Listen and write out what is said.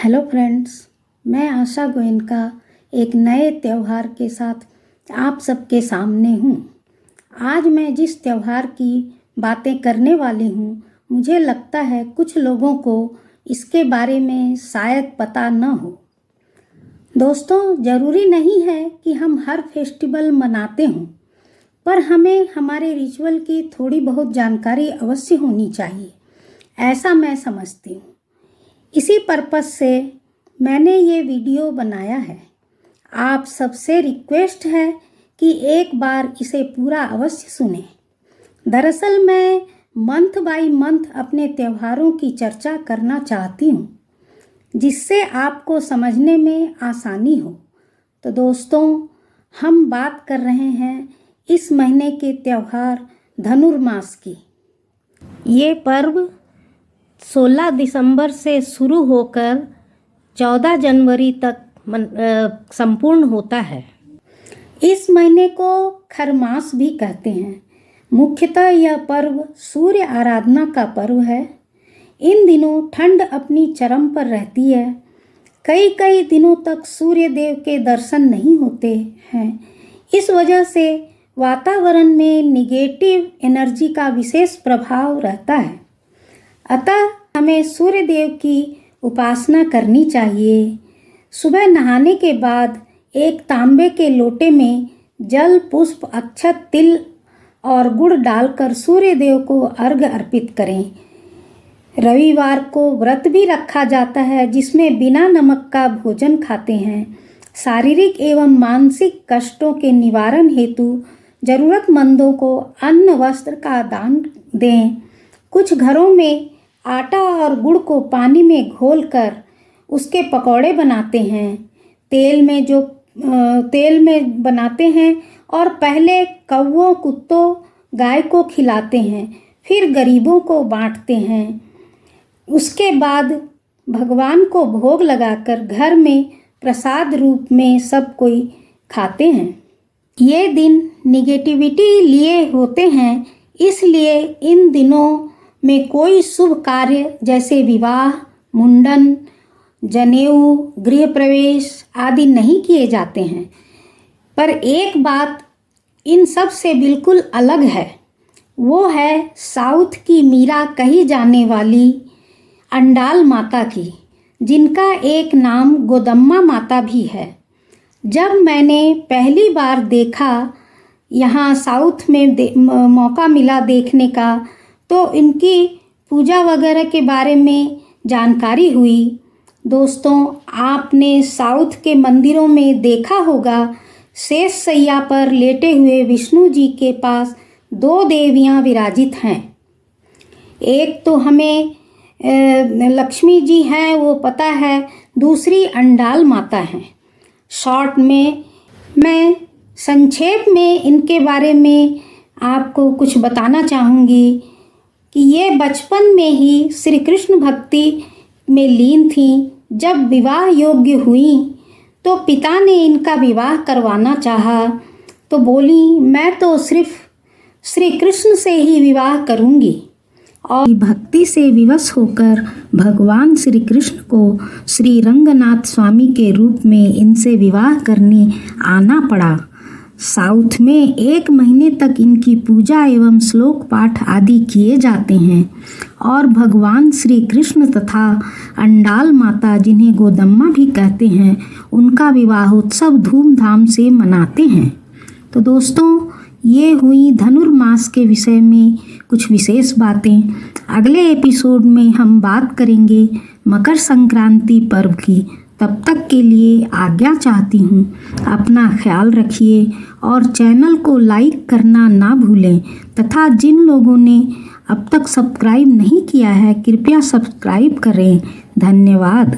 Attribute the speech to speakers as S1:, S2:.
S1: Hello friends, मैं आशा गोयनका एक नए त्यौहार के साथ आप सबके सामने हूँ। आज मैं जिस त्यौहार की बातें करने वाली हूँ, मुझे लगता है कुछ लोगों को इसके बारे में शायद पता न हो। दोस्तों, ज़रूरी नहीं है कि हम हर फेस्टिवल मनाते हों, पर हमें हमारे रिचुअल की थोड़ी बहुत जानकारी अवश्य होनी चाहिए, ऐसा मैं समझती हूँ। इसी पर्पस से मैंने ये वीडियो बनाया है। आप सबसे रिक्वेस्ट है कि एक बार इसे पूरा अवश्य सुनें। दरअसल मैं मंथ बाय मंथ अपने त्योहारों की चर्चा करना चाहती हूँ, जिससे आपको समझने में आसानी हो। तो दोस्तों, हम बात कर रहे हैं इस महीने के त्यौहार धनुर्मास की। ये पर्व 16 दिसंबर से शुरू होकर 14 जनवरी तक संपूर्ण होता है। इस महीने को खरमास भी कहते हैं। मुख्यतः यह पर्व सूर्य आराधना का पर्व है। इन दिनों ठंड अपनी चरम पर रहती है। कई दिनों तक सूर्य देव के दर्शन नहीं होते हैं। इस वजह से वातावरण में निगेटिव एनर्जी का विशेष प्रभाव रहता है। अतः हमें सूर्य देव की उपासना करनी चाहिए। सुबह नहाने के बाद एक तांबे के लोटे में जल, पुष्प, अक्षत, तिल और गुड़ डालकर सूर्य देव को अर्घ्य अर्पित करें। रविवार को व्रत भी रखा जाता है, जिसमें बिना नमक का भोजन खाते हैं। शारीरिक एवं मानसिक कष्टों के निवारण हेतु जरूरतमंदों को अन्न वस्त्र का दान दें। कुछ घरों में आटा और गुड़ को पानी में घोलकर उसके पकौड़े बनाते हैं। तेल में बनाते हैं और पहले कौवों, कुत्तों, गाय को खिलाते हैं, फिर गरीबों को बांटते हैं। उसके बाद भगवान को भोग लगाकर घर में प्रसाद रूप में सब कोई खाते हैं। ये दिन निगेटिविटी लिए होते हैं, इसलिए इन दिनों में कोई शुभ कार्य जैसे विवाह, मुंडन, जनेऊ, गृह प्रवेश आदि नहीं किए जाते हैं। पर एक बात इन सब से बिल्कुल अलग है। वो है साउथ की मीरा कही जाने वाली अंडाल माता की, जिनका एक नाम गोदम्मा माता भी है। जब मैंने पहली बार देखा, यहाँ साउथ में मौका मिला देखने का, तो इनकी पूजा वगैरह के बारे में जानकारी हुई। दोस्तों, आपने साउथ के मंदिरों में देखा होगा, शेष शैया पर लेटे हुए विष्णु जी के पास 2 देवियाँ विराजित हैं। एक तो हमें लक्ष्मी जी हैं, वो पता है, दूसरी अंडाल माता हैं। शॉर्ट में मैं संक्षेप में इनके बारे में आपको कुछ बताना चाहूँगी कि ये बचपन में ही श्री कृष्ण भक्ति में लीन थीं। जब विवाह योग्य हुई तो पिता ने इनका विवाह करवाना चाहा, तो बोली, मैं तो सिर्फ श्री कृष्ण से ही विवाह करूँगी। और भक्ति से विवश होकर भगवान श्री कृष्ण को श्री रंगनाथ स्वामी के रूप में इनसे विवाह करने आना पड़ा। साउथ में 1 महीने तक इनकी पूजा एवं श्लोक पाठ आदि किए जाते हैं और भगवान श्री कृष्ण तथा अंडाल माता, जिन्हें गोदम्मा भी कहते हैं, उनका विवाहोत्सव धूमधाम से मनाते हैं। तो दोस्तों, ये हुई धनुर्मास के विषय में कुछ विशेष बातें। अगले एपिसोड में हम बात करेंगे मकर संक्रांति पर्व की। तब तक के लिए आज्ञा चाहती हूँ। अपना ख्याल रखिए और चैनल को लाइक करना ना भूलें तथा जिन लोगों ने अब तक सब्सक्राइब नहीं किया है, कृपया सब्सक्राइब करें। धन्यवाद।